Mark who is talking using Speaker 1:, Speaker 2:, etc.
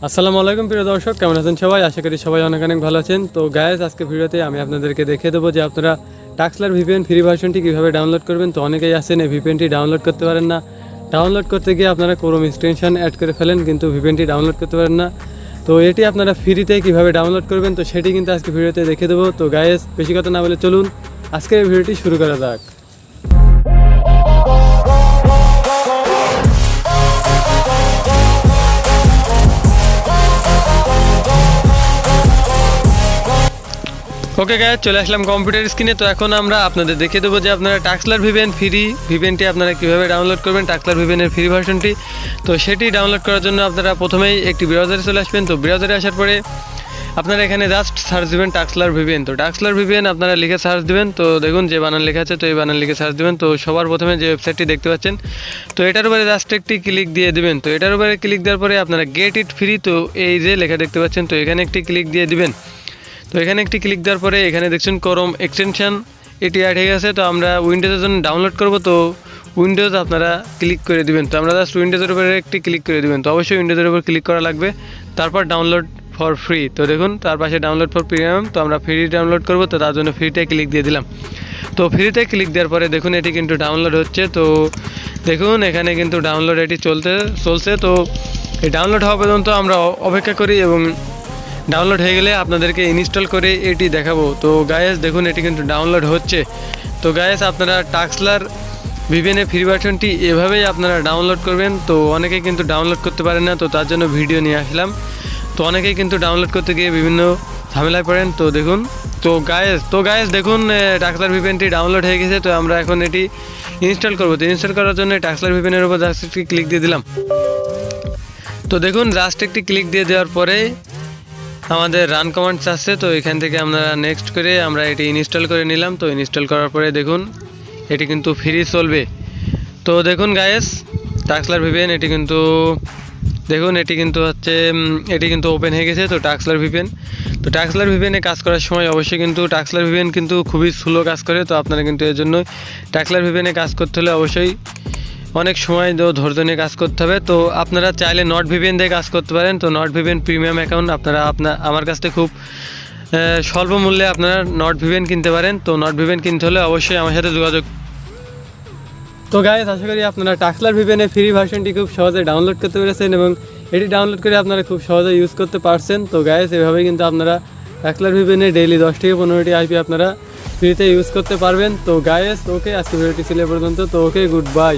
Speaker 1: আসসালামু আলাইকুম প্রিয় দর্শক, কেমন আছেন সবাই? আশা করি সবাই অনেক অনেক ভালো আছেন। তো গাইস, আজকে ভিডিওতে আমি আপনাদেরকে দেখিয়ে দেবো যে আপনারা টাক্সলার ভিপিএন ফ্রি ভার্সনটি কীভাবে ডাউনলোড করবেন। তো অনেকেই আছেন এই ভিপিএনটি ডাউনলোড করতে পারেন না। ডাউনলোড করতে গিয়ে আপনারা ক্রোম এক্সটেনশন অ্যাড করে ফেলেন, কিন্তু ভিপিএনটি ডাউনলোড করতে পারেন না। তো এটি আপনারা ফ্রিতে কীভাবে ডাউনলোড করবেন, তো সেটি কিন্তু আজকে ভিডিওতে দেখিয়ে দেবো। তো গাইস, বেশি কথা না বলে চলুন আজকের এই ভিডিওটি শুরু করা যাক। ওকে গাইস, চলে আসলাম কম্পিউটার স্ক্রিনে। তো এখন আমরা আপনাদের দেখিয়ে দেবো যে আপনারা টাক্সলার ভিপিএন ভিপিএনটি আপনারা কীভাবে ডাউনলোড করবেন, টাক্সলার ভিপিএনের ফ্রি ভার্সনটি। তো সেটি ডাউনলোড করার জন্য আপনারা প্রথমেই একটি ব্রাউজারে চলে আসবেন। তো ব্রাউজারে আসার পরে আপনারা এখানে জাস্ট সার্চ দেবেন টাক্সলার ভিপিএন। তো টাক্সলার ভিপিএন আপনারা লিখে সার্চ দেবেন। তো দেখুন যে বানান লেখা আছে, তো এই বানান লিখে সার্চ দেবেন। তো সবার প্রথমে যে ওয়েবসাইটটি দেখতে পাচ্ছেন, তো এটার উপরে জাস্ট একটি ক্লিক দিয়ে দিবেন। তো এটার উপরে ক্লিক দেওয়ার পরে আপনারা গেট ইট ফ্রি, তো এই যে লেখা দেখতে পাচ্ছেন, তো এখানে একটি ক্লিক দিয়ে দিবেন। তো এখানে একটি ক্লিক দেওয়ার পরে এখানে দেখছেন ক্রোম এক্সটেনশন, এটি অ্যাড হয়ে গেছে। তো আমরা উইন্ডোজের জন্য ডাউনলোড করব, তো উইন্ডোজ আপনারা ক্লিক করে দিবেন। তো আমরা জাস্ট উইন্ডোজের উপরে একটি ক্লিক করে দিবেন। তো অবশ্যই উইন্ডোজের উপর ক্লিক করা লাগবে, তারপর ডাউনলোড ফর ফ্রি। তো দেখুন তার পাশে ডাউনলোড ফর প্রিমিয়াম, তো আমরা ফ্রি ডাউনলোড করব, তো তার জন্য ফ্রিতে ক্লিক দিয়ে দিলাম। তো ফ্রিতে ক্লিক দেওয়ার পরে দেখুন এটি কিন্তু ডাউনলোড হচ্ছে। তো দেখুন এখানে কিন্তু ডাউনলোড এটি চলছে। তো এই ডাউনলোড হওয়া পর্যন্ত আমরা অপেক্ষা করি এবং ডাউনলোড হয়ে গেলে আপনাদেরকে ইনস্টল করে এটি দেখাবো। তো গায়েস দেখুন এটি কিন্তু ডাউনলোড হচ্ছে। তো গায়েস, আপনারা টাক্সলার ভিপিএনের ফ্রি ভার্সনটি এভাবেই আপনারা ডাউনলোড করবেন। তো অনেকে কিন্তু ডাউনলোড করতে পারেন না, তো তার জন্য ভিডিও নিয়ে আসলাম। তো অনেকেই কিন্তু ডাউনলোড করতে গিয়ে বিভিন্ন ঝামেলায় পড়েন। তো দেখুন তো গায়েস দেখুন টাক্সলার ভিপিএনটি ডাউনলোড হয়ে গেছে। তো আমরা এখন এটি ইনস্টল করবো। তো ইনস্টল করার জন্য টাক্সলার ভিপিএনের উপর জাস্ট একটি ক্লিক দিয়ে দিলাম। তো দেখুন জাস্ট একটি ক্লিক দিয়ে দেওয়ার পরে আমাদের রান কমান্ডস আসছে। তো এখান থেকে আমরা নেক্সট করে আমরা এটি ইনস্টল করে নিলাম। তো ইনস্টল করার পরে দেখুন এটি কিন্তু ফ্রি চলবে। তো দেখুন গায়েস, টাক্সলার ভিপিএন এটি কিন্তু দেখুন এটি কিন্তু ওপেন হয়ে গেছে। তো টাক্সলার ভিপিএনে কাজ করার সময় অবশ্যই কিন্তু টাক্সলার ভিপিএন কিন্তু খুবই স্লো কাজ করে। তো আপনারা কিন্তু এর জন্য টাক্সলার ভিপিএনে কাজ করতে হলে অবশ্যই অনেক সময় ধৈর্য নিয়ে কাজ করতে হবে। তো আপনারা চাইলে নট ভিপিএন দিয়ে কাজ করতে পারেন। তো নট ভিপিএন প্রিমিয়াম অ্যাকাউন্ট আপনারা আমার কাছ থেকে খুব স্বল্প মূল্যে আপনারা নট ভিপিএন কিনতে পারেন। তো নট ভিপিএন কিনতে হলে অবশ্যই আমার সাথে যোগাযোগ। তো গাইস, আশা করি আপনারা টাক্সলার ভিপিএনের ফ্রি ভার্সনটি খুব সহজে ডাউনলোড করতে পেরেছেন এবং এটি ডাউনলোড করে আপনারা খুব সহজে ইউজ করতে পারছেন। তো গাইস, এভাবেই কিন্তু আপনারা টাক্সলার ভিপিএনের ডেইলি 10 থেকে 15টি আইপি আপনারা ফ্রিতে ইউজ করতে পারবেন। তো গাইস, ওকে, আজকে ভিডিওটি ছিল এ পর্যন্ত। তো ওকে, গুড বাই।